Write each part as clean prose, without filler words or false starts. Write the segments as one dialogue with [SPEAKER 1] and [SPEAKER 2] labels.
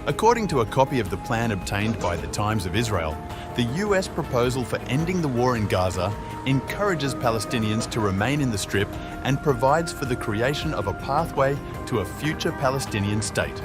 [SPEAKER 1] According to a copy of the plan obtained by the Times of Israel, the US proposal for ending the war in Gaza encourages Palestinians to remain in the Strip and provides for the creation of a pathway to a future Palestinian state.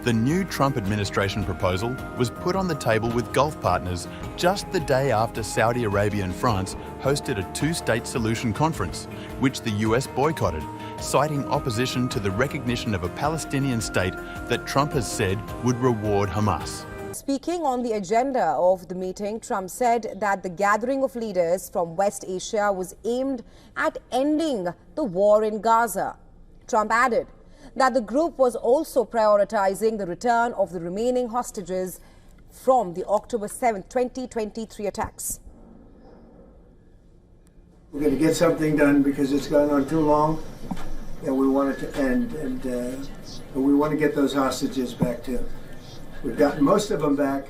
[SPEAKER 1] The new Trump administration proposal was put on the table with Gulf partners just the day after Saudi Arabia and France hosted a two-state solution conference, which the US boycotted, citing opposition to the recognition of a Palestinian state that Trump has said would reward Hamas.
[SPEAKER 2] Speaking on the agenda of the meeting, Trump said that the gathering of leaders from West Asia was aimed at ending the war in Gaza. Trump added that the group was also prioritizing the return of the remaining hostages from the October 7, 2023 attacks.
[SPEAKER 3] We're going to get something done because it's gone on too long, and we want it to end, and we want to get those hostages back too. We've gotten most of them back.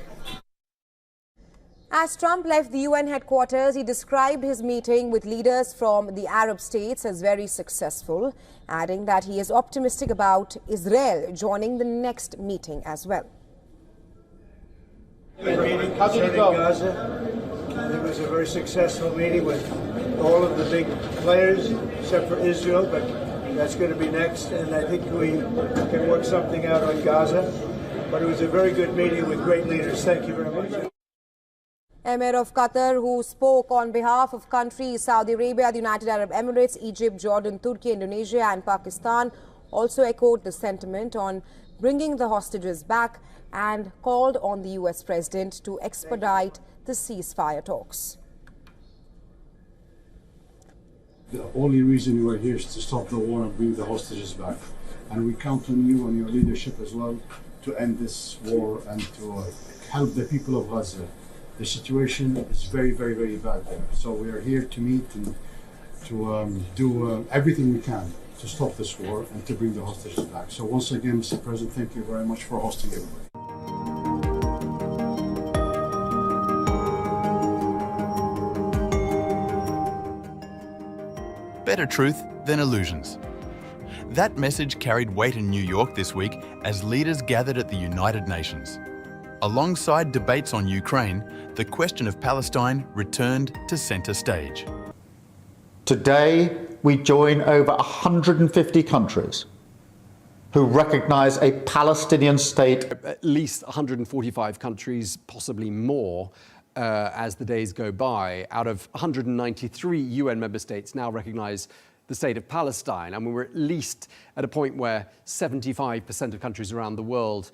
[SPEAKER 2] As Trump left the UN headquarters, he described his meeting with leaders from the Arab states as very successful, adding that he is optimistic about Israel joining the next meeting as well.
[SPEAKER 3] Good meeting concerning Gaza. It was a very successful meeting with all of the big players, except for Israel, but that's going to be next, and I think we can work something out on Gaza. But it was a very good meeting with great leaders. Thank you very much.
[SPEAKER 2] Emir of Qatar, who spoke on behalf of countries Saudi Arabia, the United Arab Emirates, Egypt, Jordan, Turkey, Indonesia and Pakistan, also echoed the sentiment on bringing the hostages back and called on the US president to expedite the ceasefire talks.
[SPEAKER 4] The only reason we're here is to stop the war and bring the hostages back. And we count on you and your leadership as well to end this war and to help the people of Gaza. The situation is very, very, very bad there. So we are here to meet and to do everything we can to stop this war and to bring the hostages back. So once again, Mr. President, thank you very much for hosting everybody.
[SPEAKER 1] Better truth than illusions. That message carried weight in New York this week as leaders gathered at the United Nations. Alongside debates on Ukraine, the question of Palestine returned to centre stage.
[SPEAKER 5] Today, we join over 150 countries who recognise a Palestinian state.
[SPEAKER 6] At least 145 countries, possibly more, as the days go by. Out of 193 UN member states now recognise the State of Palestine, and we're at least at a point where 75% of countries around the world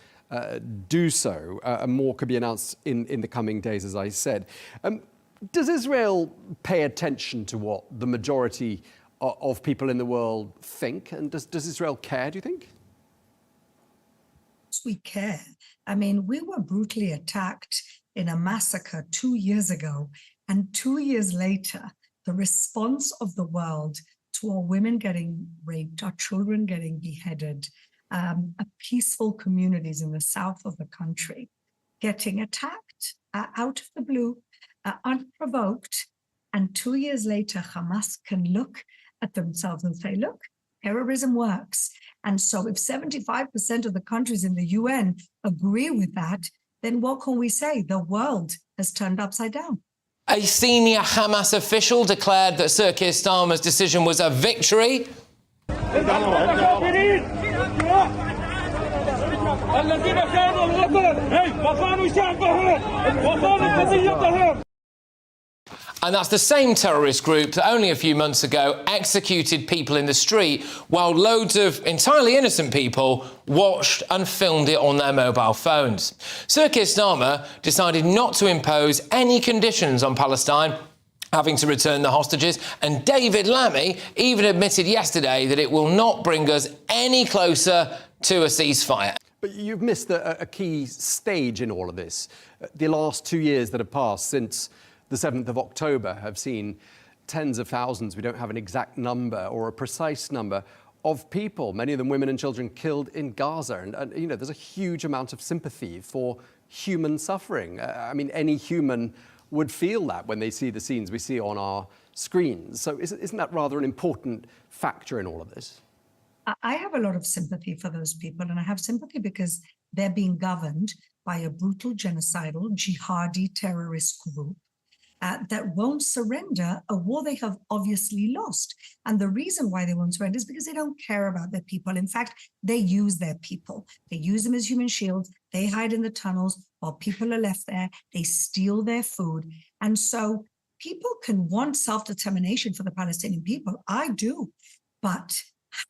[SPEAKER 6] do so. More could be announced in the coming days, as I said. Does Israel pay attention to what the majority of people in the world think? And does Israel care, do you think?
[SPEAKER 7] We care. I mean, we were brutally attacked in a massacre 2 years ago. And 2 years later, the response of the world to our women getting raped, our children getting beheaded, peaceful communities in the south of the country getting attacked out of the blue, unprovoked. And 2 years later, Hamas can look at themselves and say, look, terrorism works. And so if 75% of the countries in the UN agree with that, then what can we say? The world has turned upside down.
[SPEAKER 8] A senior Hamas official declared that Sir Keir Starmer's decision was a victory. And that's the same terrorist group that only a few months ago executed people in the street while loads of entirely innocent people watched and filmed it on their mobile phones. Sir Keir Starmer decided not to impose any conditions on Palestine having to return the hostages, and David Lammy even admitted yesterday that it will not bring us any closer to a ceasefire.
[SPEAKER 6] But you've missed a key stage in all of this. The last 2 years that have passed since the 7th of October have seen tens of thousands, we don't have an exact number or a precise number, of people, many of them women and children, killed in Gaza. And you know, there's a huge amount of sympathy for human suffering. I mean, any human would feel that when they see the scenes we see on our screens. So isn't that rather an important factor in all of this?
[SPEAKER 7] I have a lot of sympathy for those people, and I have sympathy because they're being governed by a brutal, genocidal, jihadi terrorist group that won't surrender a war they have obviously lost. And the reason why they won't surrender is because they don't care about their people. In fact, they use their people. They use them as human shields. They hide in the tunnels while people are left there. They steal their food. And so people can want self-determination for the Palestinian people. I do. But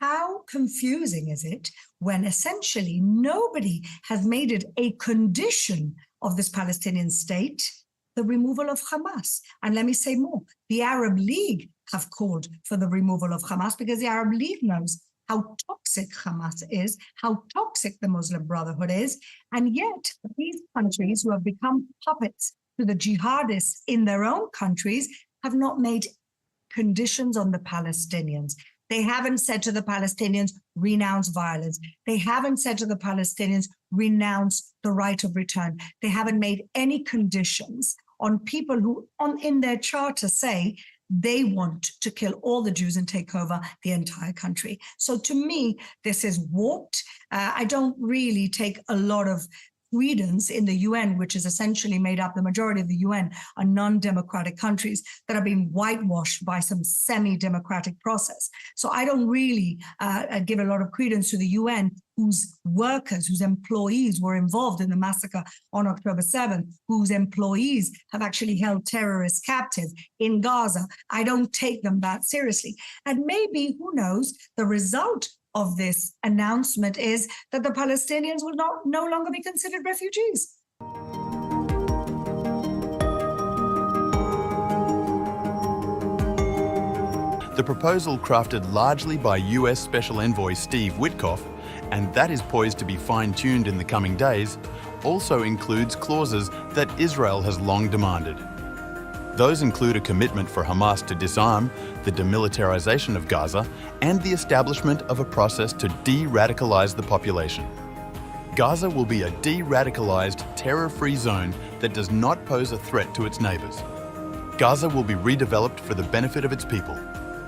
[SPEAKER 7] how confusing is it when essentially nobody has made it a condition of this Palestinian state, the removal of Hamas? And let me say more, the Arab League have called for the removal of Hamas because the Arab League knows how toxic Hamas is, how toxic the Muslim Brotherhood is. And yet these countries who have become puppets to the jihadists in their own countries have not made conditions on the Palestinians. They haven't said to the Palestinians, renounce violence. They haven't said to the Palestinians, renounce the right of return. They haven't made any conditions on people who in their charter say they want to kill all the Jews and take over the entire country. So to me, this is warped. I don't really take a lot of credence in the UN, which is essentially made up, the majority of the UN are non-democratic countries that are being whitewashed by some semi-democratic process. So I don't really give a lot of credence to the UN, whose workers, whose employees were involved in the massacre on October 7th, whose employees have actually held terrorists captive in Gaza. I don't take them that seriously. And maybe, who knows, the result of this announcement is that the Palestinians will no longer be considered refugees.
[SPEAKER 1] The proposal, crafted largely by US Special Envoy Steve Witkoff, and that is poised to be fine-tuned in the coming days, also includes clauses that Israel has long demanded. Those include a commitment for Hamas to disarm, the demilitarization of Gaza, and the establishment of a process to de-radicalize the population. Gaza will be a de-radicalized, terror-free zone that does not pose a threat to its neighbors. Gaza will be redeveloped for the benefit of its people.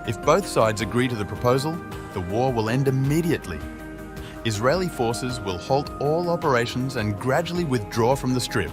[SPEAKER 1] If both sides agree to the proposal, the war will end immediately. Israeli forces will halt all operations and gradually withdraw from the Strip.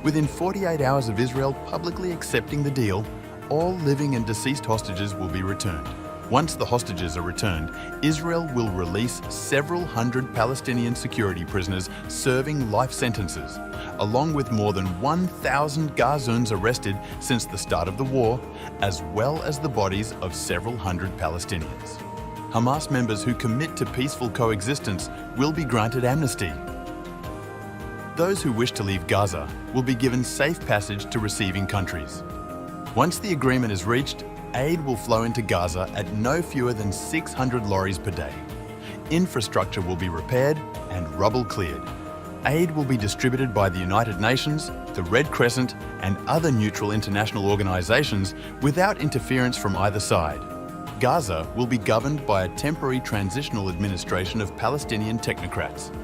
[SPEAKER 1] Within 48 hours of Israel publicly accepting the deal, all living and deceased hostages will be returned. Once the hostages are returned, Israel will release several hundred Palestinian security prisoners serving life sentences, along with more than 1,000 Gazans arrested since the start of the war, as well as the bodies of several hundred Palestinians. Hamas members who commit to peaceful coexistence will be granted amnesty. Those who wish to leave Gaza will be given safe passage to receiving countries. Once the agreement is reached, aid will flow into Gaza at no fewer than 600 lorries per day. Infrastructure will be repaired and rubble cleared. Aid will be distributed by the United Nations, the Red Crescent, and other neutral international organizations without interference from either side. Gaza will be governed by a temporary transitional administration of Palestinian technocrats.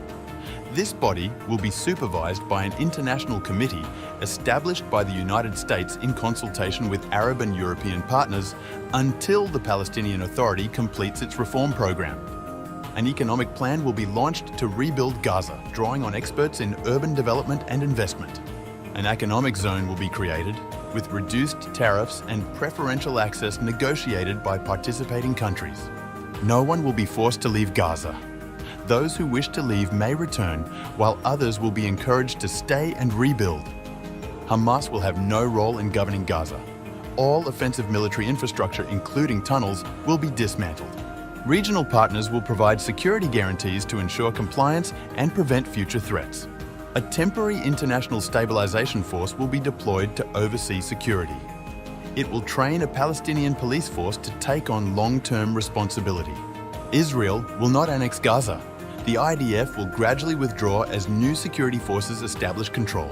[SPEAKER 1] This body will be supervised by an international committee established by the United States in consultation with Arab and European partners until the Palestinian Authority completes its reform program. An economic plan will be launched to rebuild Gaza, drawing on experts in urban development and investment. An economic zone will be created, with reduced tariffs and preferential access negotiated by participating countries. No one will be forced to leave Gaza. Those who wish to leave may return, while others will be encouraged to stay and rebuild. Hamas will have no role in governing Gaza. All offensive military infrastructure, including tunnels, will be dismantled. Regional partners will provide security guarantees to ensure compliance and prevent future threats. A temporary international stabilization force will be deployed to oversee security. It will train a Palestinian police force to take on long-term responsibility. Israel will not annex Gaza. The IDF will gradually withdraw as new security forces establish control.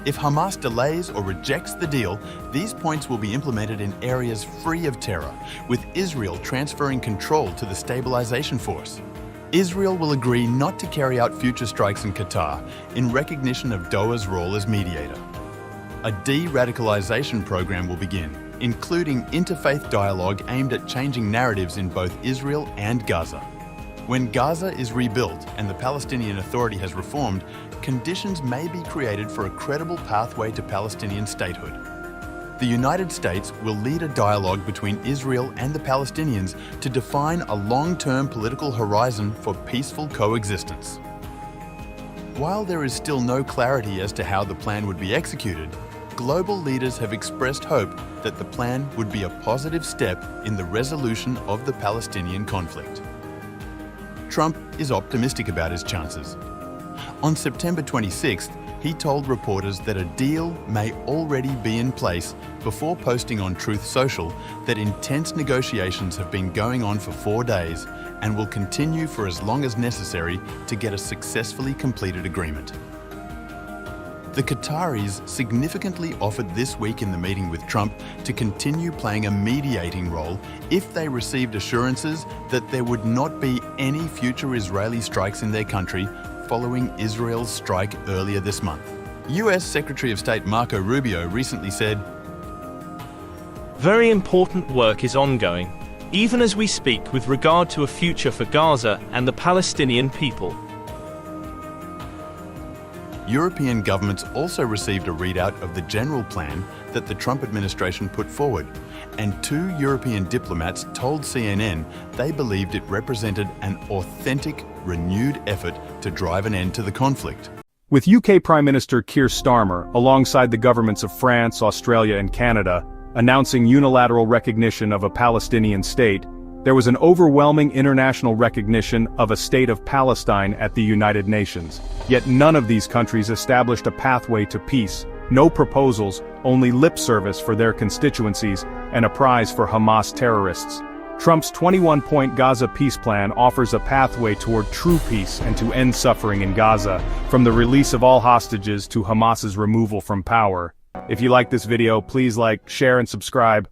[SPEAKER 1] If Hamas delays or rejects the deal, these points will be implemented in areas free of terror, with Israel transferring control to the stabilization force. Israel will agree not to carry out future strikes in Qatar in recognition of Doha's role as mediator. A de-radicalization program will begin, including interfaith dialogue aimed at changing narratives in both Israel and Gaza. When Gaza is rebuilt and the Palestinian Authority has reformed, conditions may be created for a credible pathway to Palestinian statehood. The United States will lead a dialogue between Israel and the Palestinians to define a long-term political horizon for peaceful coexistence. While there is still no clarity as to how the plan would be executed, global leaders have expressed hope that the plan would be a positive step in the resolution of the Palestinian conflict. Trump is optimistic about his chances. On September 26th, he told reporters that a deal may already be in place before posting on Truth Social that intense negotiations have been going on for 4 days and will continue for as long as necessary to get a successfully completed agreement. The Qataris significantly offered this week in the meeting with Trump to continue playing a mediating role if they received assurances that there would not be any future Israeli strikes in their country following Israel's strike earlier this month. US Secretary of State Marco Rubio recently said,
[SPEAKER 9] "Very important work is ongoing, even as we speak, with regard to a future for Gaza and the Palestinian people."
[SPEAKER 1] European governments also received a readout of the general plan that the Trump administration put forward, and 2 European diplomats told CNN they believed it represented an authentic, renewed effort to drive an end to the conflict.
[SPEAKER 10] With UK Prime Minister Keir Starmer, alongside the governments of France, Australia and Canada, announcing unilateral recognition of a Palestinian state, there was an overwhelming international recognition of a State of Palestine at the United Nations. Yet none of these countries established a pathway to peace, no proposals, only lip service for their constituencies, and a prize for Hamas terrorists. Trump's 21-point Gaza Peace Plan offers a pathway toward true peace and to end suffering in Gaza, from the release of all hostages to Hamas's removal from power. If you like this video, please like, share and subscribe.